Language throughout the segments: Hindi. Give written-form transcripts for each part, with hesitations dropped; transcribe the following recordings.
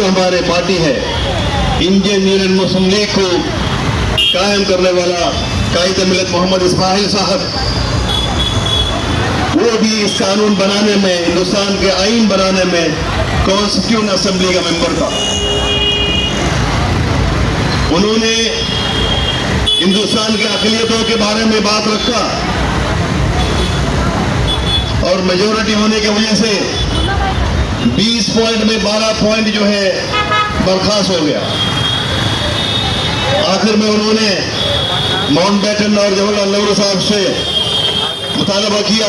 जो हमारे पार्टी है इंडियन यूनियन मुस्लिम लीग को कायम करने वाला कायद मिलत मोहम्मद इस्माइल साहब, वो भी इस कानून बनाने में, हिंदुस्तान के आईन बनाने में कॉन्स्टिट्यूंट असेंबली का मेंबर था। उन्होंने हिंदुस्तान की अक़लियतों के बारे में बात रखा और मेजोरिटी होने की वजह से 20 पॉइंट में 12 पॉइंट जो है बर्खास्त हो गया। आखिर में उन्होंने माउंटबेटन और जवाहरलाल नेहरू साहब से मुतालबा किया।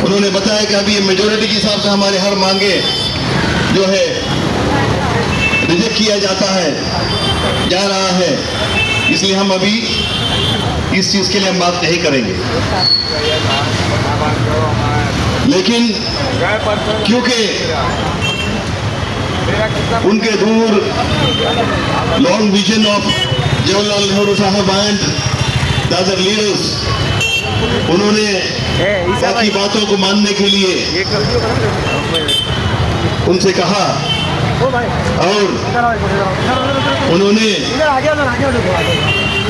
उन्होंने बताया कि अभी मेजोरिटी के हिसाब से हमारे हर मांगे जो है रिजेक्ट किया जा रहा है, इसलिए हम अभी इस चीज के लिए हम बात नहीं करेंगे। लेकिन क्योंकि उनके दूर long vision of Jawaharlal Nehru साहब एंड द अदर लीडर्स, उन्होंने बाकी बातों को मानने के लिए उनसे कहा और उन्होंने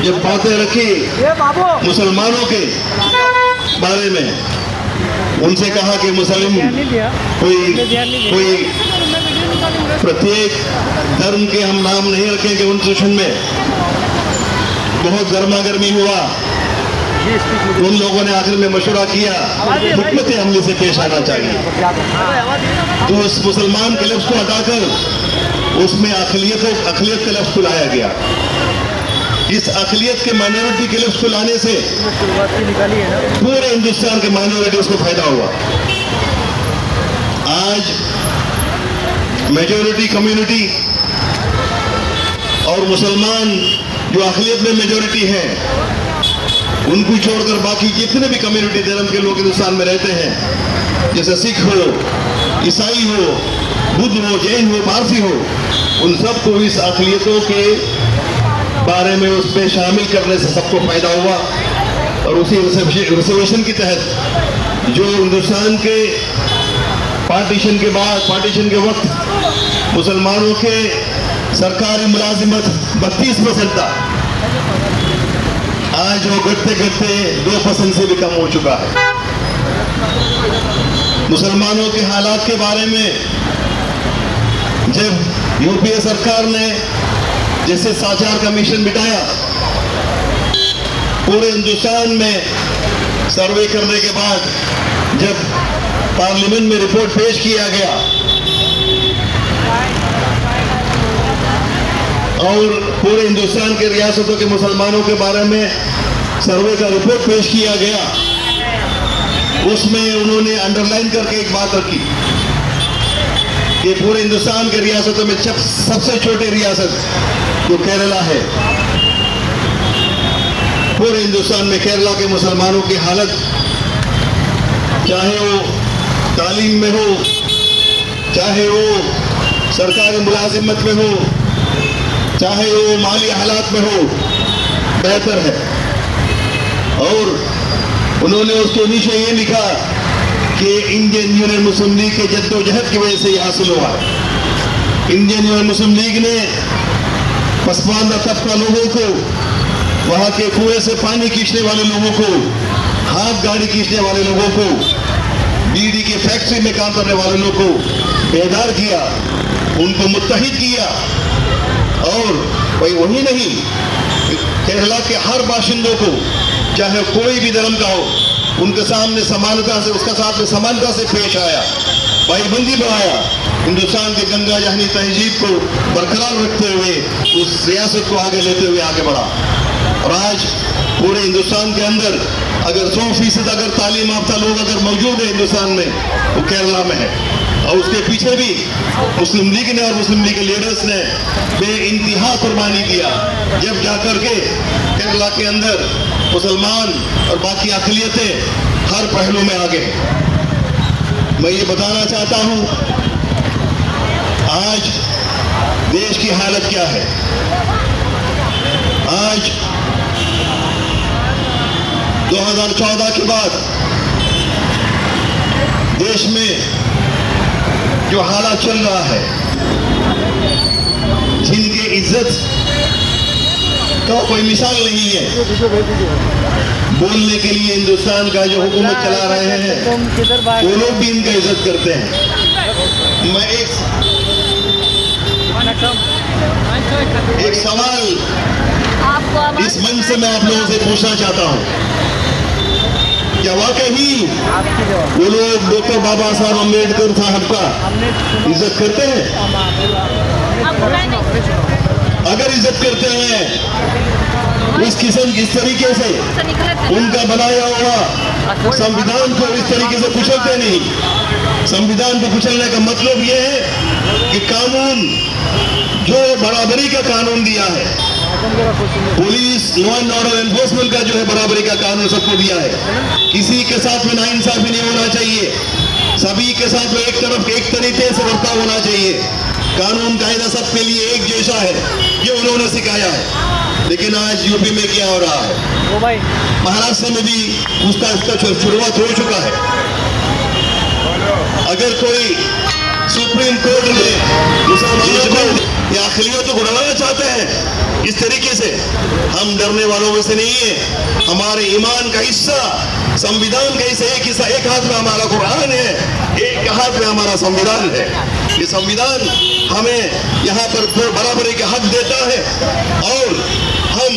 जब बातें रखी मुसलमानों के बारे में, उनसे कहा कि मुस्लिम कोई प्रत्येक धर्म के हम नाम नहीं रखेंगे। उन सेशन में बहुत गर्मा गर्मी हुआ। उन लोगों ने आखिर में मशवरा किया हिकमत अमली से पेश आना चाहिए, तो उस मुसलमान के लफ्ज को हटाकर उसमें अक़लियत के लफ्ज को लाया गया। इस अक़लियत के माइनॉरिटी के लफ्ज को लाने से पूरे हिंदुस्तान के माइनॉरिटीज को फायदा हुआ। आज मेजोरिटी कम्युनिटी और मुसलमान जो अक़लियत में मेजोरिटी है, उनको छोड़कर बाकी जितने भी कम्युनिटी धर्म के लोग हिंदुस्तान में रहते हैं, जैसे सिख हो, ईसाई हो, बुद्ध हो, जैन हो, पारसी हो, उन सबको इस अक़लियतों के बारे में उस पर शामिल करने से सबको फायदा हुआ। और उसी रिजर्वेशन के तहत जो हिंदुस्तान के पार्टीशन के बाद, पार्टीशन के वक्त मुसलमानों के सरकारी मुलाजिमत 32% था, आज वो घटते घटते 2% से भी कम हो चुका है। मुसलमानों के हालात के बारे में जब यूपीए सरकार ने जैसे साचार कमीशन बिठाया, पूरे हिंदुस्तान में सर्वे करने के बाद जब पार्लियामेंट में रिपोर्ट पेश किया गया और पूरे हिंदुस्तान के रियासतों के मुसलमानों के बारे में सर्वे का रिपोर्ट पेश किया गया, उसमें उन्होंने अंडरलाइन करके एक बात रखी कि पूरे हिंदुस्तान के रियासतों में सबसे छोटी रियासत जो केरला है, पूरे हिंदुस्तान में केरला के मुसलमानों की हालत, चाहे वो तालीम में हो, चाहे वो सरकारी मुलाजिमत में हो, चाहे वो माली हालात में हो, बेहतर है। और उन्होंने उसके नीचे ये लिखा कि इंडियन यूनियन मुस्लिम लीग के जद्दोजहद की वजह से ये हासिल हुआ है। इंडियन यूनियन मुस्लिम लीग ने पसमानदा तबका लोगों को, वहाँ के कुएं से पानी खींचने वाले लोगों को, हाथ गाड़ी खींचने वाले लोगों को, बीड़ी की फैक्ट्री में काम करने वाले लोगों को बेदार किया, उनको मुत्तहिद किया। और वही नहीं, केरला के हर बाशिंदों को, चाहे कोई भी धर्म का हो, उनके सामने समानता से, उसका साथ में समानता से पेश आया, भाईबंदी बढ़ाया, हिंदुस्तान के गंगा जहनी तहजीब को बरकरार रखते हुए उस रियासत को आगे लेते हुए आगे बढ़ा। और आज पूरे हिंदुस्तान के अंदर अगर 100% अगर तालीम याफ्ता लोग अगर मौजूद है हिंदुस्तान में, वो केरला में है। और उसके पीछे भी मुस्लिम लीग ने और मुस्लिम लीग के लीडर्स ने बेइंतहा कुर्बानी दिया, जब जाकर के केरला के अंदर मुसलमान और बाकी अक़लियतें हर पहलू में आगे। मैं ये बताना चाहता हूँ आज देश की हालत क्या है। आज 2014 के बाद देश में जो हालात चल रहा है, बताओ, कोई मिसाल नहीं है। बोलने के लिए हिंदुस्तान का जो हुकूमत चला रहे हैं वो लोग भी इनका इज्जत करते हैं। मैं एक सवाल इस मंच से मैं आप लोगों से पूछना चाहता हूं, क्या वाकई वो लोग डॉक्टर बाबा साहब अम्बेडकर साहब का इज्जत करते हैं? अगर इज्जत करते हैं इस किस्म इस तरीके से उनका बनाया हुआ संविधान को इस तरीके से कुचलते नहीं। संविधान को कुचलने का मतलब यह है कि कानून जो बराबरी का कानून दिया है, police law and order enforcement का जो है बराबरी का कानून सबको दिया है। किसी के साथ में नाइंसाफी नहीं होना चाहिए, सभी के साथ में एक तरीके से बर्ताव होना चाहिए। कानून कायदा सबके लिए एक जैसा है, ये उन्होंने सिखाया है। लेकिन आज यूपी में क्या हो रहा है, महाराष्ट्र में भी उसका शुरुआत हो चुका है। अगर कोई सुप्रीम कोर्ट में मुसलमानों को या अखिलियतों को डराना चाहते हैं इस तरीके से, हम डरने वालों में से नहीं है। हमारे ईमान का हिस्सा, संविधान का हिस्सा, एक हिस्सा, एक हाथ में हमारा कुरान है, एक हाथ में हमारा संविधान है। ये संविधान हमें यहाँ पर बराबरी का हक देता है और हम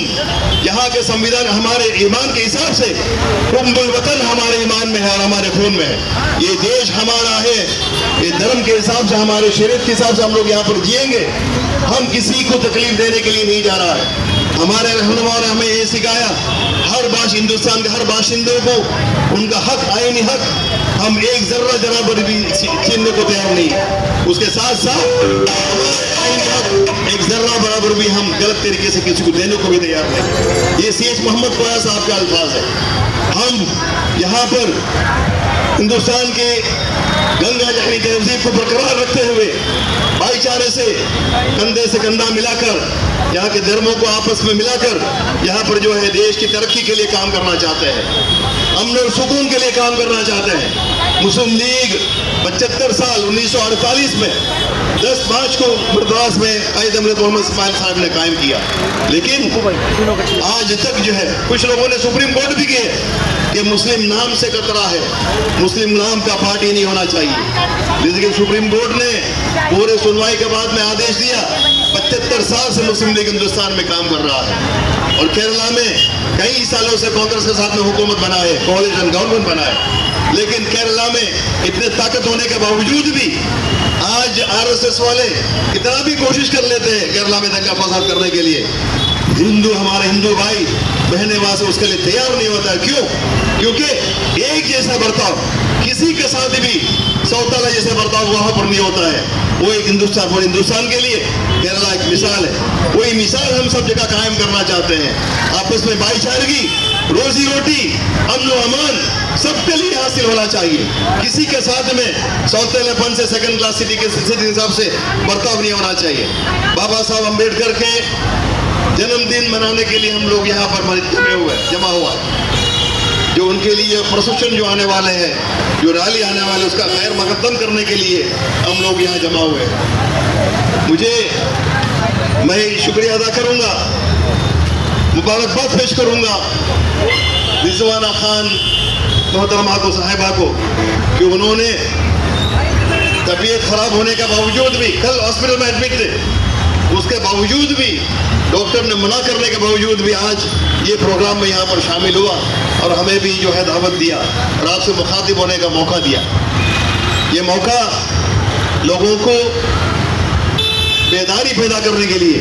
यहाँ के संविधान हमारे ईमान के हिसाब से, हुब्बुल वतन हमारे ईमान में है और हमारे खून में है। ये देश हमारा है, ये धर्म के हिसाब से, हमारे शरीयत के हिसाब से हम लोग यहाँ पर जिएंगे। हम किसी को तकलीफ देने के लिए नहीं जा रहा है। हमारे रहनुमा ने हमें ये सिखाया, हिंदुस्तान के हर बाशिंदों को उनका हक, आईनी हक, हम एक जर्रा बराबर भी छीनने को तैयार नहीं। उसके साथ साथ एक जर्रा बराबर भी हम गलत तरीके से किसी को देने को भी तैयार नहीं। ये सीएच मोहम्मद ख्वाजा साहब का अल्फाज है। हम यहाँ पर हिंदुस्तान के गंगा जहनी तहजीब को बरकरार रखते हुए भाईचारे से कंधे से कंधा मिलाकर, यहाँ के धर्मों को आपस में मिलाकर यहाँ पर जो है देश की तरक्की के लिए काम करना चाहते हैं, अमन और सुकून के लिए काम करना चाहते हैं। मुस्लिम लीग 75 साल 1948 में 10 मार्च को मद्रास में कायद अमजद मोहम्मद इस्माइल साहब ने कायम किया। लेकिन आज तक जो है कुछ लोगों ने सुप्रीम कोर्ट भी किए कि मुस्लिम नाम से खतरा है, मुस्लिम नाम का पार्टी नहीं होना चाहिए। लेकिन सुप्रीम कोर्ट ने पूरे सुनवाई के बाद में आदेश दिया, 75 साल से मुस्लिम लीग हिंदुस्तान में काम कर रहा है और केरला में कई सालों से कांग्रेस के साथ में हुकूमत बना है, कोalition गवर्नमेंट बना है। लेकिन केरला में इतने ताकत होने के बावजूद भी आज आरएसएस वाले कितना भी कोशिश कर लेते हैं केरला में दंगा फसाद करने के लिए, हमारे हिंदू भाई बहने वहां से उसके लिए तैयार नहीं होता है। क्यों? क्योंकि एक जैसा बर्ताव किसी के साथ भी सौताला जैसा बर्ताव वहां पर नहीं होता है। वो एक हिंदुस्तान के लिए केरला एक मिसाल है। वही मिसाल हम सब जगह कायम करना चाहते हैं। आपस में भाईचारगी, रोजी रोटी, अमन व अमान सबके लिए हासिल होना चाहिए। किसी के साथ में सौतेलेपन से, सेकंड क्लास सिटी के हिसाब से बर्ताव नहीं होना चाहिए। बाबा साहब अम्बेडकर के जन्मदिन मनाने के लिए हम लोग यहाँ पर जमा हुआ है। जो उनके लिए प्रोसेशन जो आने वाले हैं, जो रैली आने वाले, उसका खैर मकदम करने के लिए हम लोग यहाँ जमा हुए हैं। मैं शुक्रिया अदा करूंगा, मुबारकबाद पेश करूंगा रिजवाना खान मोहतरमा को, साहिबा को, कि उन्होंने तबीयत खराब होने के बावजूद भी, कल हॉस्पिटल में एडमिट थे, उसके बावजूद भी, डॉक्टर ने मना करने के बावजूद भी आज ये प्रोग्राम में यहाँ पर शामिल हुआ और हमें भी जो है दावत दिया और आपसे मुखातिब होने का मौका दिया। ये मौका लोगों को बेदारी पैदा करने के लिए,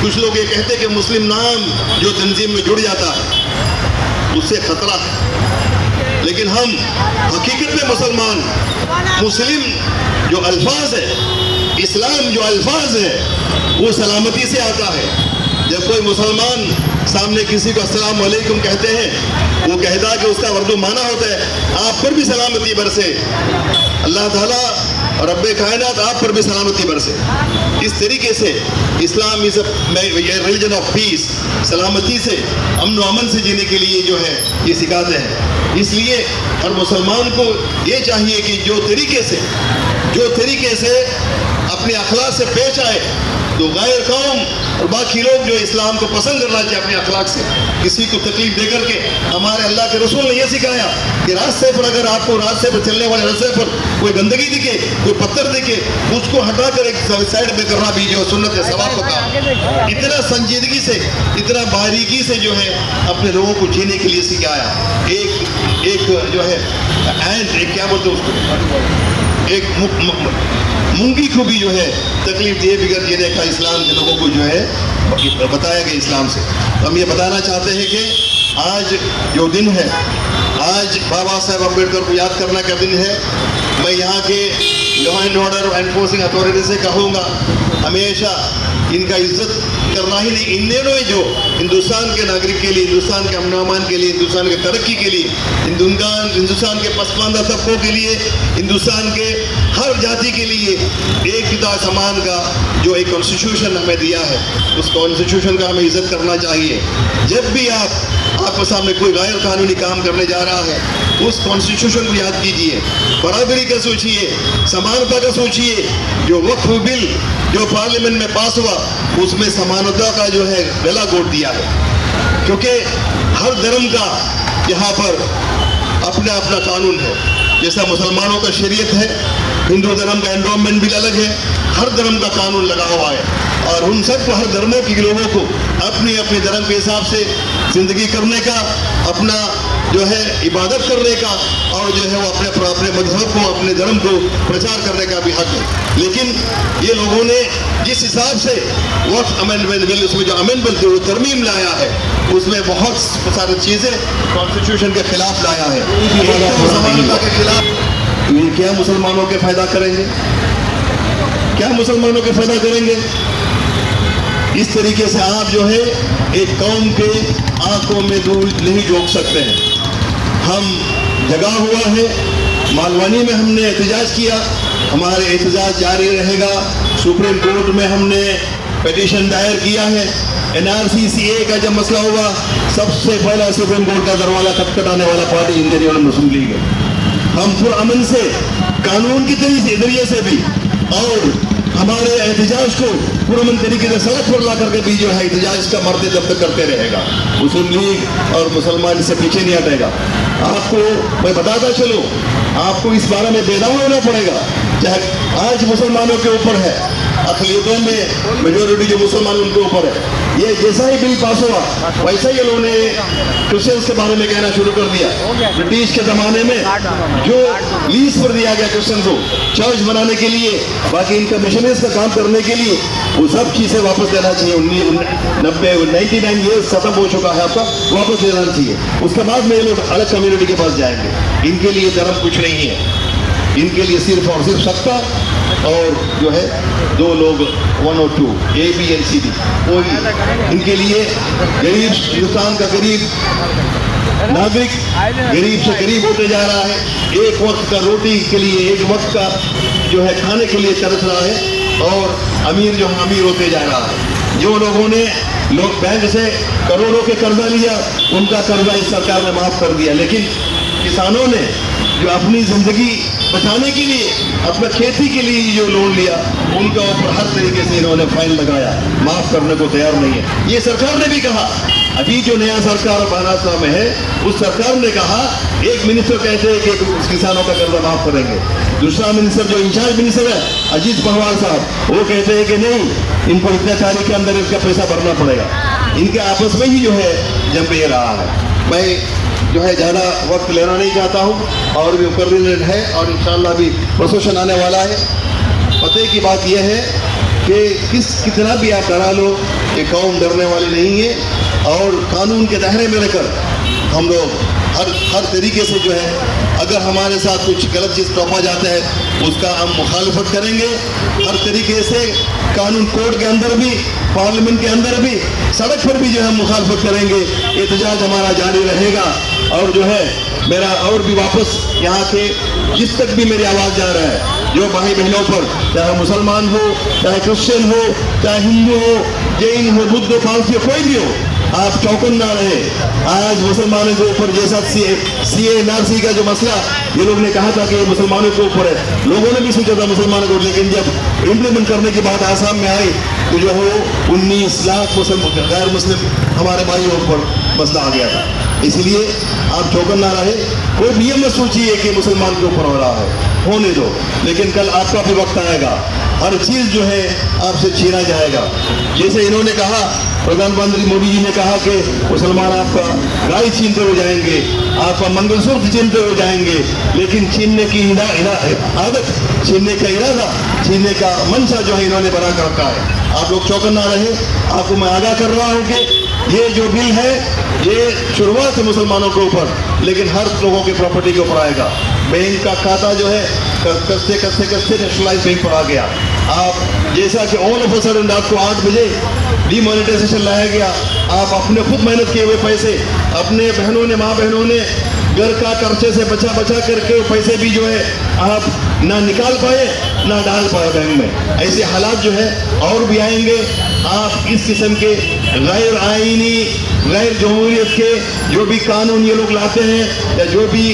कुछ लोग ये कहते हैं कि मुस्लिम नाम जो तंजीम में जुड़ जाता है उससे खतरा है, लेकिन हम हकीकत में मुस्लिम जो अल्फाज है, इस्लाम जो अल्फाज है, वो सलामती से आता है। जब कोई मुसलमान सामने किसी को अस्सलाम वालेकुम कहते हैं, वो कहता है कि उसका उर्दू माना होता है आप पर भी सलामती बरसे, अल्लाह ताला और रब्बे कायनात आप पर भी सलामती बरसे। इस तरीके से Islam is religion of peace, सलामती से, अमन व अमन से जीने के लिए जो है ये सिखाते हैं। इसलिए हर मुसलमान को ये चाहिए कि जो तरीके से अपने अखलाक से पेश आए तो गैर कौम और बाकी लोग जो इस्लाम को पसंद करना चाहिए अपने अखलाक से, किसी को तकलीफ दे करके। हमारे अल्लाह के रसूल ने यह सिखाया कि रास्ते पर अगर आपको रास्ते पर चलने वाले रास्ते पर कोई गंदगी दिखे, कोई पत्थर दिखे, उसको हटाकर एक साइड में करना भी जो सुन्नत है, सवाब का काम। इतना संजीदगी से, इतना बारीकी से जो है अपने लोगों को जीने के लिए सिखाया। एक जो है एक क्या बोलते उसको, एक मूंगी को भी जो है तकलीफ दिए बिगड़ जीने का इस्लाम के लोगों को जो है बताया गया इस्लाम से। तो हम ये बताना चाहते हैं कि आज जो दिन है, आज बाबा साहेब अम्बेडकर को याद करने का दिन है। मैं यहाँ के law and order enforcing authority से कहूँगा हमेशा इनका इज्जत करना ही नहीं, इन्होंने जो हिंदुस्तान के नागरिक के लिए, हिंदुस्तान के अमन अमान के लिए, हिंदुस्तान के तरक्की के लिए, हिंदुस्तान के पसमानदा तबकों के लिए, हिंदुस्तान के हर जाति के लिए एक पिता समान का जो एक कॉन्स्टिट्यूशन हमें दिया है, उस कॉन्स्टिट्यूशन का हमें इज्जत करना चाहिए। जब भी आपके सामने कोई गैर कानूनी काम करने जा रहा है, उस कॉन्स्टिट्यूशन को याद कीजिए, बराबरी का सोचिए, समानता का सोचिए। जो वक्फ बिल जो पार्लियामेंट में पास हुआ, उसमें समानता का जो है गला घोट दिया है, क्योंकि हर धर्म का यहाँ पर अपना अपना कानून है। जैसा मुसलमानों का शरीयत है, हिंदू धर्म का एनवायरमेंट बिल अलग है, हर धर्म का कानून लगा हुआ है और उन सबको, हर धर्मों के लोगों को अपने अपने धर्म के हिसाब से जिंदगी करने का, अपना जो है इबादत करने का और जो है वो अपने मजहब को, अपने धर्म को प्रचार करने का भी हक है। लेकिन ये लोगों ने जिस हिसाब से वक्फ अमेंडमेंट बिल, उसमें जो अमेंडमेंट जो तरमीम लाया है, उसमें बहुत सारी चीजें कॉन्स्टिट्यूशन के खिलाफ लाया है, समानता के खिलाफ। तो ये क्या मुसलमानों के फायदा करेंगे? क्या मुसलमानों के फायदा करेंगे? इस तरीके से आप जो है एक कौम के आंखों में धूल नहीं झोंक सकते हैं। हम जगा हुआ है, मालवानी में हमने एहतजाज किया, हमारे एहतजाज जारी रहेगा। सुप्रीम कोर्ट में हमने पिटीशन दायर किया है। NRC का जब मसला हुआ, सबसे पहला सुप्रीम कोर्ट का दरवाजा खटखटाने वाला पार्टी इंडियन यूनियन मुस्लिम लीग है। हम पुरअमन से, कानून के जरिए से भी और हमारे एहतजाज को पुरअमन तरीके से सड़क पर ला करके भी जो है एहतजाज का मरते दब तक करते रहेगा। मुस्लिम लीग और मुसलमान इससे पीछे नहीं हटेगा। आपको मैं बताता चलूं, आपको इस बारे में बेदाव होना पड़ेगा। चाहे आज मुसलमानों के ऊपर है, अक़लियतों में मेजोरिटी जो मुसलमान उनके ऊपर है, ये जैसा ही बिल पास हुआ वैसा ही उन्होंने क्रिश्चियंस के बारे में कहना शुरू कर दिया। ब्रिटिश के ज़माने में जो लीज पर दिया गया क्रिश्चियन को चर्च बनाने के लिए, बाकी इनका मिशनरीज का काम करने के लिए, वो सब चीज़ें वापस देना चाहिए। 99 ईयर्स खत्म हो चुका है आपका, वापस देना चाहिए। उसके बाद में ये लोग अलग कम्युनिटी के पास जाएंगे। इनके लिए धर्म कुछ नहीं है, इनके लिए सिर्फ और सिर्फ सत्ता और जो है दो लोग 1 और 2 A, B और C, D, वो ही इनके लिए। गरीब, हिंदुस्तान का गरीब नागरिक गरीब से गरीब होते जा रहा है। एक वक्त का रोटी के लिए, एक वक्त का जो है खाने के लिए तरस रहा है और अमीर जो अमीर होते जा रहा है। जो लोगों ने बैंक से करोड़ों के कर्जा लिया, उनका कर्जा इस सरकार ने माफ कर दिया। लेकिन किसानों ने जो अपनी जिंदगी बचाने के लिए, अपना खेती के लिए जो लोन लिया, उनका ऊपर हर तरीके से इन्होंने फाइन लगाया, माफ करने को तैयार नहीं है। ये सरकार ने भी कहा, अभी जो नया सरकार महाराष्ट्र में है, उस सरकार ने कहा, एक मिनिस्टर कहते हैं कि किसानों का कर्जा माफ करेंगे, दूसरा मिनिस्टर जो इंचार्ज मिनिस्टर है अजीत पवार साहब, वो कहते हैं कि नहीं, इनको इतने तारीख के अंदर इसका पैसा भरना पड़ेगा। इनके आपस में ही जो है जम ये रहा है। मैं जो है ज़्यादा वक्त लेना नहीं चाहता हूँ और भी मुकर्रिर है और इंशाअल्लाह भी प्रोसेशन आने वाला है। पते की बात यह है कि कितना भी आप करा लो, ये कौम डरने वाली नहीं है और कानून के दायरे में रहकर हम लोग हर तरीके से जो है, अगर हमारे साथ कुछ गलत चीज़ टोपा जाता है उसका हम मुखालफत करेंगे। हर तरीके से कानून कोर्ट के अंदर भी, पार्लियामेंट के अंदर भी, सड़क पर भी जो है मुखालफत करेंगे। एहतजाज हमारा जारी रहेगा और जो है मेरा और भी वापस यहाँ के जिस तक भी मेरी आवाज़ जा रहा है, जो भाई बहनों पर, चाहे मुसलमान हो, चाहे क्रिश्चियन हो, चाहे हिंदू हो, जैन हो, बुद्ध, पारसी हो, कोई भी हो, आप चौकन्ना रहे। आज मुसलमानों के ऊपर जैसा सीए एनआरसी का जो मसला ये लोग ने कहा था कि ये मुसलमानों के ऊपर है, लोगों ने भी सोचा था मुसलमानों को, लेकिन जब इम्प्लीमेंट करने की बात आसाम में आई तो जो है 19 लाख गैर मुस्लिम हमारे भाइयों पर मसला आ गया था। इसलिए आप चौकन्ना रहे, कोई भी ये मत सोचिए कि मुसलमान के ऊपर हो रहा है, होने दो, लेकिन कल आपका भी वक्त आएगा, हर चीज जो है आपसे छीना जाएगा। जैसे इन्होंने कहा, प्रधानमंत्री मोदी जी ने कहा कि मुसलमान आपका गाय छीनते हो जाएंगे, आपका मंगलसूत्र छीनते हो जाएंगे, लेकिन छीनने की आदत, छीनने का इरादा, छीनने का मंशा जो है इन्होंने बना कर रखा है। आप लोग चौकन्ना रहे। आपको मैं आगाह कर रहा हूं कि ये जो बिल है ये शुरुआत है मुसलमानों के ऊपर, लेकिन हर लोगों की प्रॉपर्टी के ऊपर आएगा। बैंक का खाता जो है कस्ते नेशनलाइज बैंक पर आ गया। आप जैसा कि ऑल ऑफ अ सडन रात को 8 बजे डीमोनेटाइजेशन लाया गया, आप अपने खुद मेहनत किए हुए पैसे, अपने बहनों ने, माँ बहनों ने घर का खर्चे से बचा करके पैसे भी जो है आप ना निकाल पाए ना डाल पाए बैंक में। ऐसे हालात जो है और भी आएंगे। आप इस किस्म के गैर आईनी, गैर जमहूरियत के जो भी कानून ये लोग लाते हैं या जो भी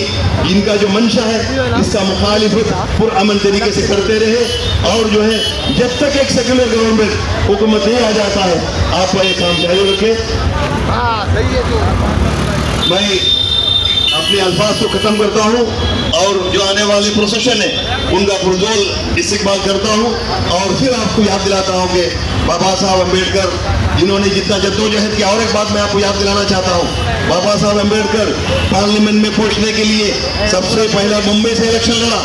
इनका जो मंशा है, इसका मुखालिफत पुरअमन तरीके से करते रहे। और जो है जब तक एक सेक्युलर गवर्नमेंट हुकूमत नहीं आ जाता है, आप ये काम जारी रखें। मैं अपने अल्फाज को खत्म करता हूँ और जो आने वाले प्रोसेशन है उनका पुरजोर इस्तेमाल करता हूँ, और फिर आपको याद दिलाता हूँ कि बाबा साहब अम्बेडकर जिन्होंने जितना जद्दोजहद किया। और एक बात मैं आपको याद दिलाना चाहता हूँ, बाबा साहब अम्बेडकर पार्लियामेंट में पहुंचने के लिए सबसे पहला मुंबई से इलेक्शन लड़ा।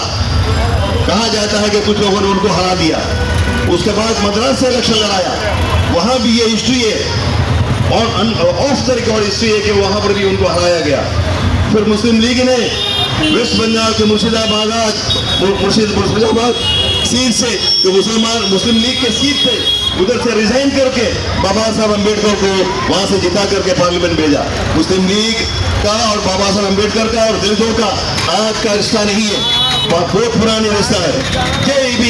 कहा जाता है कि कुछ लोगों ने उनको हरा दिया। उसके बाद मद्रास से इलेक्शन लड़ाया, वहां भी ये हिस्ट्री है और ऑफ द रिकॉर्ड हिस्ट्री है कि वहां पर भी उनको हराया गया। फिर मुस्लिम लीग ने वेस्ट बंगाल के मुर्शिदाबाद सीट से, जो मुस्लिम लीग के सीट थे, उधर से रिजाइन करके बाबा साहब अम्बेडकर को वहां से जिता करके पार्लियामेंट भेजा। मुस्लिम लीग का और बाबा साहब अम्बेडकर का और दलितों का आज का रिश्ता नहीं है, बहुत पुरानी रिश्ता है। जय